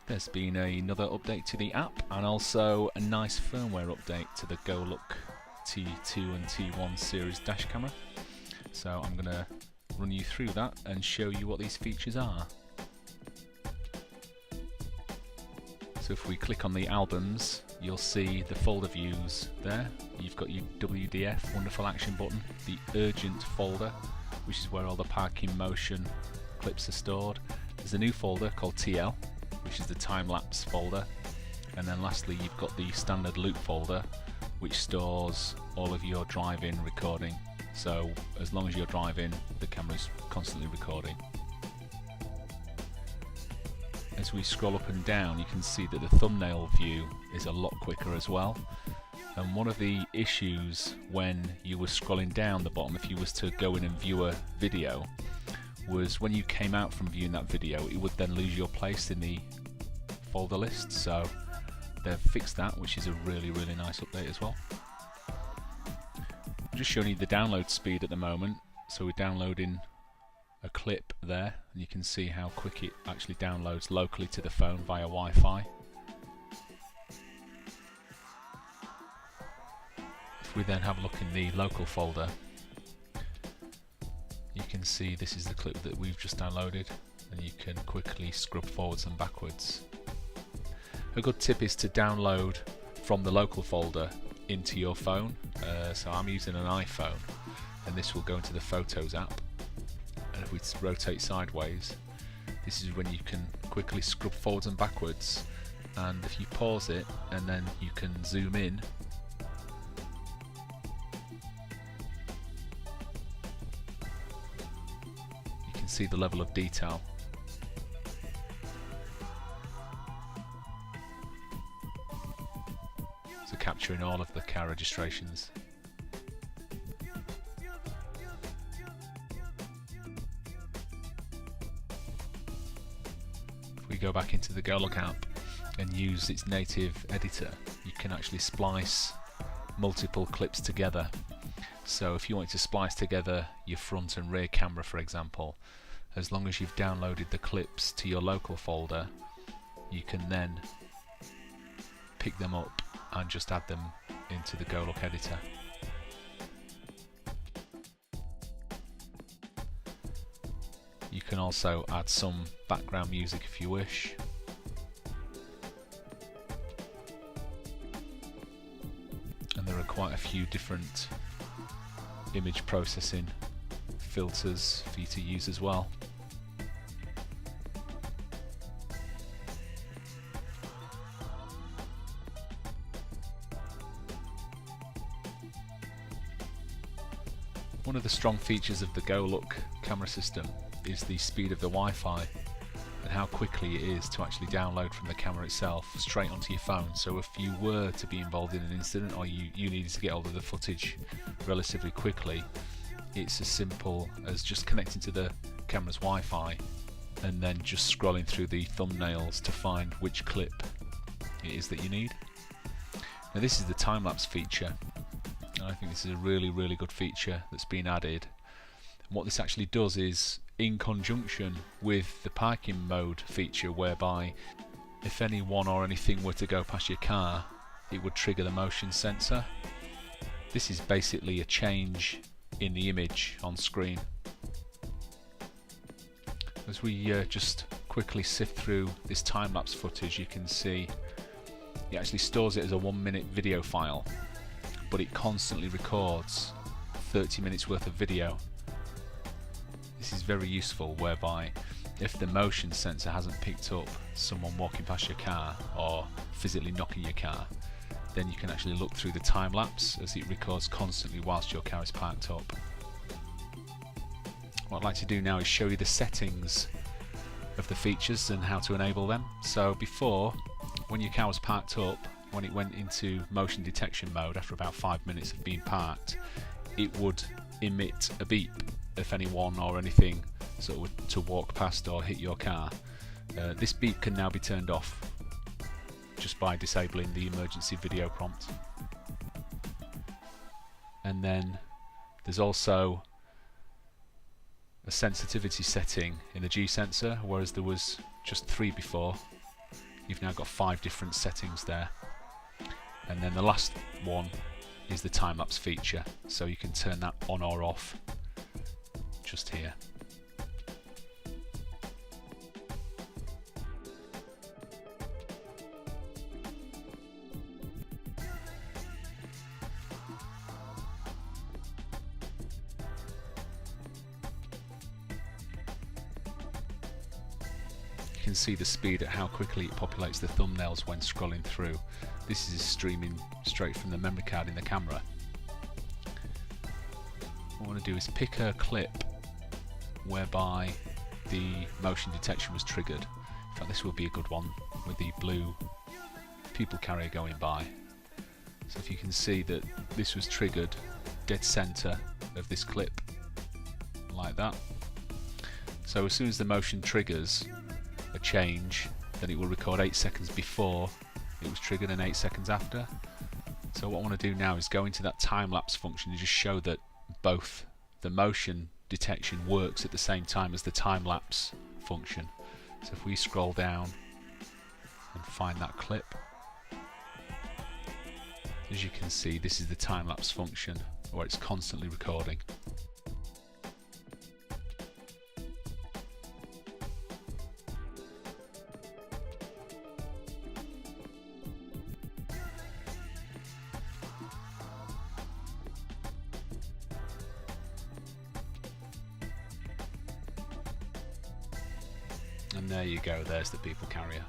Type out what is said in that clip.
There's been another update to the app and also a nice firmware update to the Goluk T2 and T1 series dash camera. So I'm going to run you through that and show you what these features are. So if we click on the albums, you'll see the folder views there. You've got your WDF, Wonderful Action button, the Urgent folder, which is where all the parking motion clips are stored. There's a new folder called TL, which is the Time Lapse folder. And then lastly, you've got the standard loop folder, which stores all of your driving recording. So as long as you're driving, the camera's constantly recording. As we scroll up and down, you can see that the thumbnail view is a lot quicker as well. And one of the issues when you were scrolling down the bottom, if you was to go in and view a video, was when you came out from viewing that video, it would then lose your place in the folder list. So they've fixed that, which is a really nice update as well. I'm just showing you the download speed at the moment. So we're downloading a clip there, and you can see how quick it actually downloads locally to the phone via Wi-Fi. If we then have a look in the local folder, you can see this is the clip that we've just downloaded, and you can quickly scrub forwards and backwards. A good tip is to download from the local folder into your phone. So I'm using an iPhone, and this will go into the Photos app. And if we rotate sideways, this is when you can quickly scrub forwards and backwards. And if you pause it and then you can zoom in, you can see the level of detail. So capturing all of the car registrations. If we go back into the Goluk app and use its native editor, you can actually splice multiple clips together. So if you want to splice together your front and rear camera, for example, as long as you've downloaded the clips to your local folder, you can then pick them up and just add them into the Goluk editor. You can also add some background music if you wish. And there are quite a few different image processing filters for you to use as well. One of the strong features of the Goluk camera system is the speed of the Wi-Fi and how quickly it is to actually download from the camera itself straight onto your phone. So if you were to be involved in an incident, or you needed to get hold of the footage relatively quickly, it's as simple as just connecting to the camera's Wi-Fi and then just scrolling through the thumbnails to find which clip it is that you need. Now this is the time-lapse feature. I think this is a really good feature that's been added. And what this actually does is, in conjunction with the parking mode feature, whereby if anyone or anything were to go past your car, it would trigger the motion sensor. This is basically a change in the image on screen. As we just quickly sift through this time-lapse footage, you can see it actually stores it as a 1-minute video file, but it constantly records 30 minutes worth of video. This is very useful, whereby if the motion sensor hasn't picked up someone walking past your car or physically knocking your car, then you can actually look through the time lapse as it records constantly whilst your car is parked up. What I'd like to do now is show you the settings of the features and how to enable them. So before, when your car was parked up, when it went into motion detection mode after about 5 minutes of being parked, it would emit a beep if anyone or anything sort of were to walk past or hit your car. This beep can now be turned off just by disabling the emergency video prompt. And then there's also a sensitivity setting in the G sensor, whereas there was just 3 before. You've now got 5 different settings there. And then the last one is the time lapse feature, so you can turn that on or off just here. You can see the speed at how quickly it populates the thumbnails when scrolling through. This is streaming straight from the memory card in the camera. What I want to do is pick a clip whereby the motion detection was triggered. In fact, this will be a good one with the blue people carrier going by. So if you can see that this was triggered dead center of this clip, like that. So as soon as the motion triggers a change, then it will record 8 seconds before it was triggered and 8 seconds after. So what I want to do now is go into that time lapse function and just show that both the motion detection works at the same time as the time lapse function. So if we scroll down and find that clip, as you can see, this is the time lapse function where it's constantly recording. And there you go, there's the people carrier.